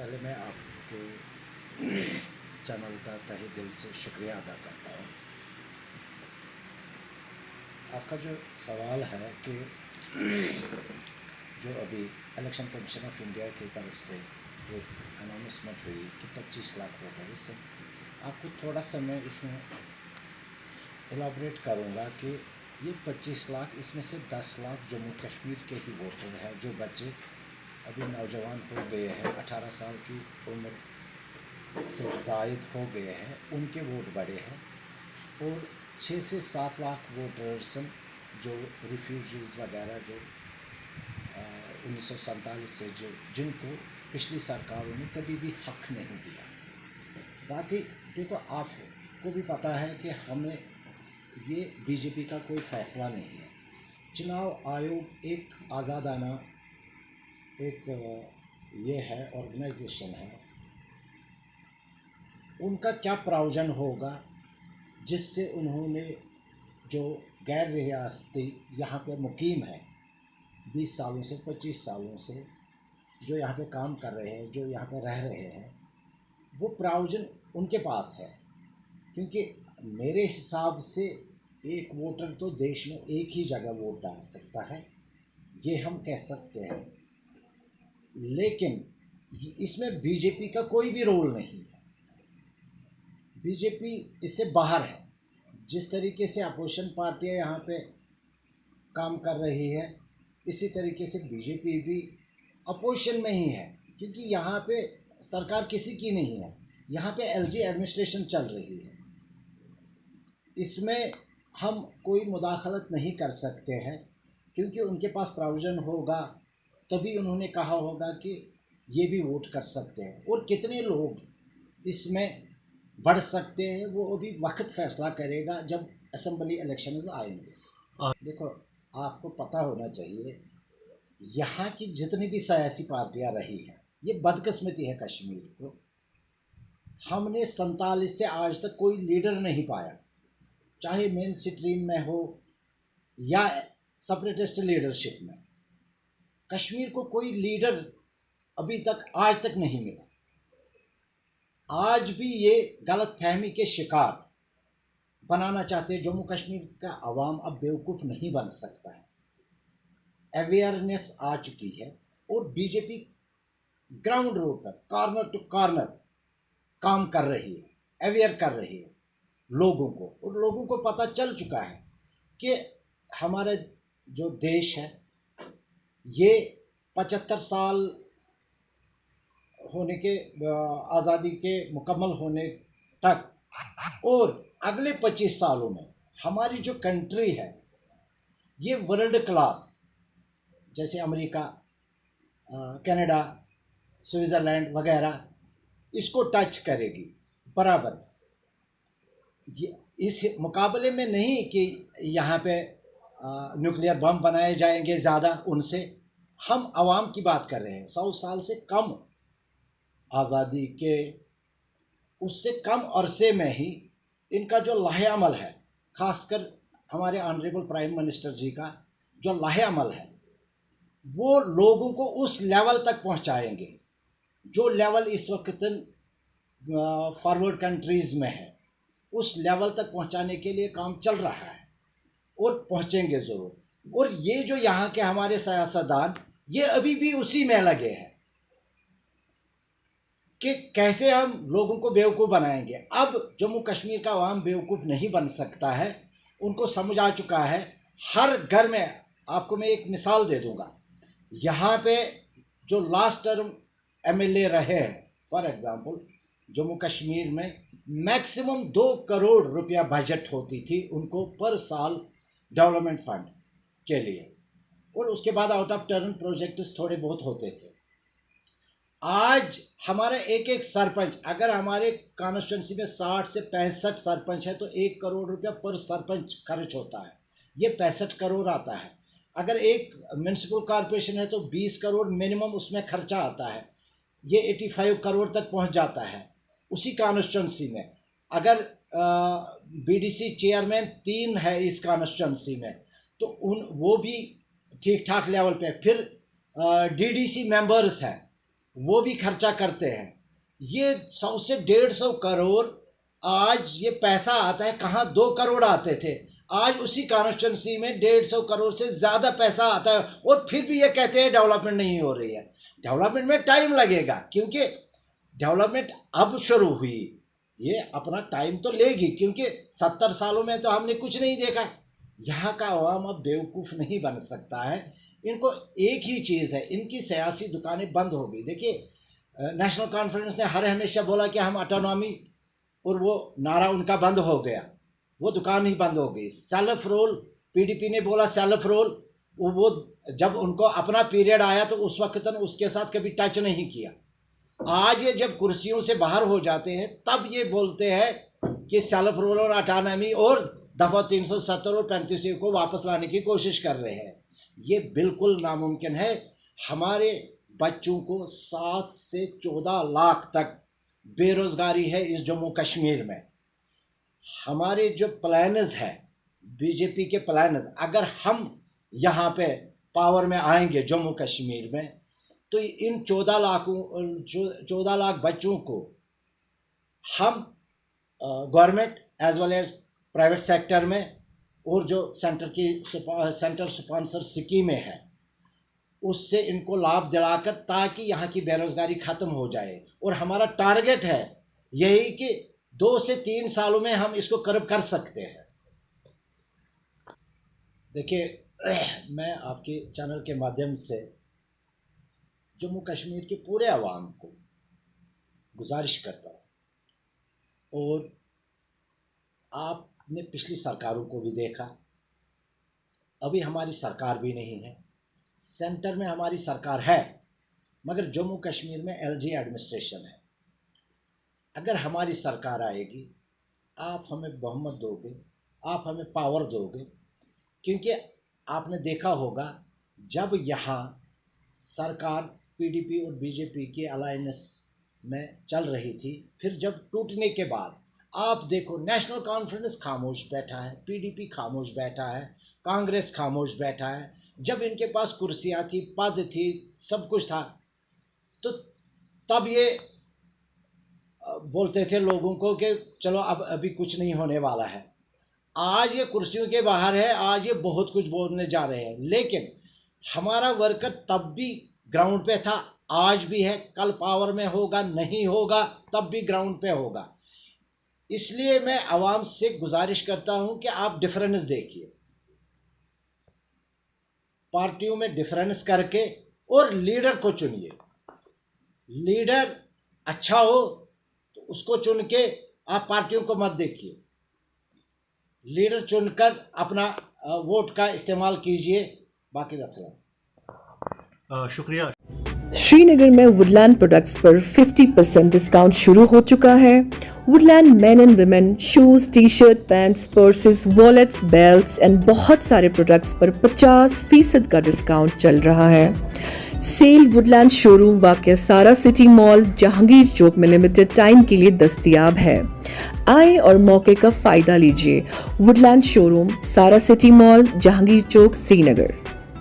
पहले मैं आपके चैनल का तहे दिल से शुक्रिया अदा करता हूँ। आपका जो सवाल है कि जो अभी इलेक्शन कमीशन ऑफ इंडिया की तरफ से एक अनाउंसमेंट हुई कि 25 लाख वोटर, इससे आपको थोड़ा सा मैं इसमें एलाबरेट करूँगा कि ये 25 लाख, इसमें से 10 लाख जम्मू कश्मीर के ही वोटर हैं, जो बच्चे अभी नौजवान हो गए हैं, 18 साल की उम्र से ज़ायद हो गए हैं, उनके वोट बड़े हैं। और 6 से 7 लाख वोटर्स जो रिफ्यूजीज़ वगैरह जो 1947 से जो जिनको पिछली सरकारों ने कभी भी हक नहीं दिया। बाकी देखो, आपको भी पता है कि हमें ये बीजेपी का कोई फ़ैसला नहीं है। चुनाव आयोग एक आज़ादाना एक ये है, ऑर्गेनाइजेशन है। उनका क्या प्रावधान होगा जिससे उन्होंने जो गैर रियासती यहाँ पे मुकीम है 20 सालों से 25 सालों से जो यहाँ पे काम कर रहे हैं, जो यहाँ पे रह रहे हैं, वो प्रावधान उनके पास है। क्योंकि मेरे हिसाब से एक वोटर तो देश में एक ही जगह वोट डाल सकता है, ये हम कह सकते हैं। लेकिन इसमें बीजेपी का कोई भी रोल नहीं है। बीजेपी इससे बाहर है। जिस तरीके से अपोजिशन पार्टियां यहाँ पे काम कर रही है, इसी तरीके से बीजेपी भी अपोजिशन में ही है। क्योंकि यहाँ पे सरकार किसी की नहीं है, यहाँ पे एलजी एडमिनिस्ट्रेशन चल रही है। इसमें हम कोई मुदाखलत नहीं कर सकते हैं, क्योंकि उनके पास प्रोविज़न होगा तभी उन्होंने कहा होगा कि ये भी वोट कर सकते हैं। और कितने लोग इसमें बढ़ सकते हैं वो अभी वक्त फैसला करेगा जब असेंबली इलेक्शंस आएंगे। देखो, आपको पता होना चाहिए यहाँ की जितनी भी सियासी पार्टियां रही हैं, ये बदकिस्मती है कश्मीर को। हमने 47 से आज तक कोई लीडर नहीं पाया, चाहे मेन स्ट्रीम में हो या सेपरेटिस्ट लीडरशिप में। कश्मीर को कोई लीडर अभी तक आज तक नहीं मिला। आज भी ये गलत फहमी के शिकार बनाना चाहते हैं। जम्मू कश्मीर का अवाम अब बेवकूफ़ नहीं बन सकता है। अवेयरनेस आ चुकी है और बीजेपी ग्राउंड रूट पर कॉर्नर टू कॉर्नर काम कर रही है, अवेयर कर रही है लोगों को। और लोगों को पता चल चुका है कि हमारा जो देश है ये 75 साल होने के आज़ादी के मुकम्मल होने तक और अगले 25 सालों में हमारी जो कंट्री है ये वर्ल्ड क्लास, जैसे अमेरिका, कनाडा, स्विट्ज़रलैंड वगैरह, इसको टच करेगी बराबर। ये इस मुकाबले में नहीं कि यहाँ पे न्यूक्लियर बम बनाए जाएंगे ज़्यादा उनसे। हम आवाम की बात कर रहे हैं। 100 साल से कम आज़ादी के उससे कम अरसे में ही इनका जो लाहे-अमल है, खासकर हमारे ऑनरेबल प्राइम मिनिस्टर जी का जो लाहे-अमल है, वो लोगों को उस लेवल तक पहुंचाएंगे जो लेवल इस वक्त फॉरवर्ड कंट्रीज़ में है। उस लेवल तक पहुंचाने के लिए काम चल रहा है और पहुंचेंगे ज़रूर। और ये जो यहाँ के हमारे सियासतदान, ये अभी भी उसी में लगे हैं कि कैसे हम लोगों को बेवकूफ़ बनाएंगे। अब जम्मू कश्मीर का अवाम बेवकूफ़ नहीं बन सकता है, उनको समझ आ चुका है। हर घर में, आपको मैं एक मिसाल दे दूंगा, यहाँ पे जो लास्ट टर्म एमएलए रहे हैं, फॉर एग्जांपल जम्मू कश्मीर में मैक्सिमम 2 करोड़ रुपया बजट होती थी उनको पर साल डेवलपमेंट फंड के लिए, और उसके बाद आउट ऑफ टर्न प्रोजेक्ट्स थोड़े बहुत होते थे। आज हमारे एक एक सरपंच, अगर हमारे कॉन्स्टिट्यूंसी में 60 से 65 सरपंच है तो 1 करोड़ रुपया पर सरपंच खर्च होता है। ये 65 करोड़ आता है। अगर एक म्यूनसिपल कॉरपोरेशन है तो 20 करोड़ मिनिमम उसमें खर्चा आता है। ये 85 करोड़ तक पहुंच जाता है उसी कॉन्स्टिट्यूंसी में। अगर बीडीसी चेयरमैन 3 है इस कॉन्स्टिट्यूंसी में तो वो भी ठीक ठाक लेवल पे। फिर डीडीसी मेंबर्स हैं, वो भी खर्चा करते हैं। ये 100 से 150 करोड़ आज ये पैसा आता है, कहाँ 2 करोड़ आते थे, आज उसी कॉन्स्टिट्यूंसी में 150 करोड़ से ज़्यादा पैसा आता है, और फिर भी ये कहते हैं डेवलपमेंट नहीं हो रही है। डेवलपमेंट में टाइम लगेगा, क्योंकि डेवलपमेंट अब शुरू हुई, ये अपना टाइम तो लेगी, क्योंकि 70 सालों में तो हमने कुछ नहीं देखा। यहाँ का अवाम अब बेवकूफ़ नहीं बन सकता है। इनको एक ही चीज़ है, इनकी सियासी दुकानें बंद हो गई। देखिए, नेशनल कॉन्फ्रेंस ने हर हमेशा बोला कि हम ऑटोनॉमी, और वो नारा उनका बंद हो गया, वो दुकान ही बंद हो गई। सेल्फ रोल, पीडीपी ने बोला सेल्फ रोल, वो जब उनको अपना पीरियड आया तो उस वक्त उसके साथ कभी टच नहीं किया। आज ये जब कुर्सियों से बाहर हो जाते हैं तब ये बोलते हैं कि सेल्फ रोल और ऑटोनॉमी और दफा 370 और 35 को वापस लाने की कोशिश कर रहे हैं। ये बिल्कुल नामुमकिन है। हमारे बच्चों को 7 से 14 लाख तक बेरोज़गारी है इस जम्मू कश्मीर में। हमारे जो प्लान्स है, बीजेपी के प्लान्स, अगर हम यहाँ पे पावर में आएंगे जम्मू कश्मीर में, तो इन 14 लाख बच्चों को हम government as well as private sector में, और जो सेंट्रल स्पॉन्सर स्कीमें हैं उससे इनको लाभ दिलाकर, ताकि यहाँ की बेरोज़गारी ख़त्म हो जाए। और हमारा टारगेट है यही कि 2 से 3 सालों में हम इसको कर्व कर सकते हैं। देखिए, मैं आपके चैनल के माध्यम से जम्मू कश्मीर के पूरे अवाम को गुजारिश करता हूँ, और आपने पिछली सरकारों को भी देखा, अभी हमारी सरकार भी नहीं है, सेंटर में हमारी सरकार है, मगर जम्मू कश्मीर में एलजी एडमिनिस्ट्रेशन है। अगर हमारी सरकार आएगी, आप हमें बहुमत दोगे, आप हमें पावर दोगे, क्योंकि आपने देखा होगा जब यहाँ सरकार पीडीपी और बीजेपी की अलायंस में चल रही थी, फिर जब टूटने के बाद आप देखो नेशनल कॉन्फ्रेंस खामोश बैठा है, पीडीपी खामोश बैठा है, कांग्रेस खामोश बैठा है। जब इनके पास कुर्सियाँ थी, पद थी, सब कुछ था, तो तब ये बोलते थे लोगों को कि चलो अब अभी कुछ नहीं होने वाला है। आज ये कुर्सियों के बाहर है, आज ये बहुत कुछ बोलने जा रहे हैं, लेकिन हमारा वर्कर तब भी ग्राउंड पे था, आज भी है, कल पावर में होगा, नहीं होगा तब भी ग्राउंड पे होगा। इसलिए मैं आवाम से गुजारिश करता हूं कि आप डिफरेंस देखिए, पार्टियों में डिफरेंस करके और लीडर को चुनिए। लीडर अच्छा हो तो उसको चुन के आप पार्टियों को मत देखिए, लीडर चुनकर अपना वोट का इस्तेमाल कीजिए। बाकी वसलाम। शुक्रिया। श्रीनगर में वुडलैंड प्रोडक्ट्स पर 50% डिस्काउंट शुरू हो चुका है। Woodland main and women shoes, T shirt, pants, purses, wallets, belts and बहुत सारे प्रोडक्ट्स पर 50% का डिस्काउंट चल रहा है। सेल वुडलैंड शोरूम वाक़या सारा सिटी मॉल, जहांगीर चौक में लिमिटेड टाइम के लिए दस्तयाब है। आए और मौके का फ़ायदा लीजिए। वुडलैंड शोरूम, सारा सिटी मॉल, जहांगीर चौक, श्रीनगर।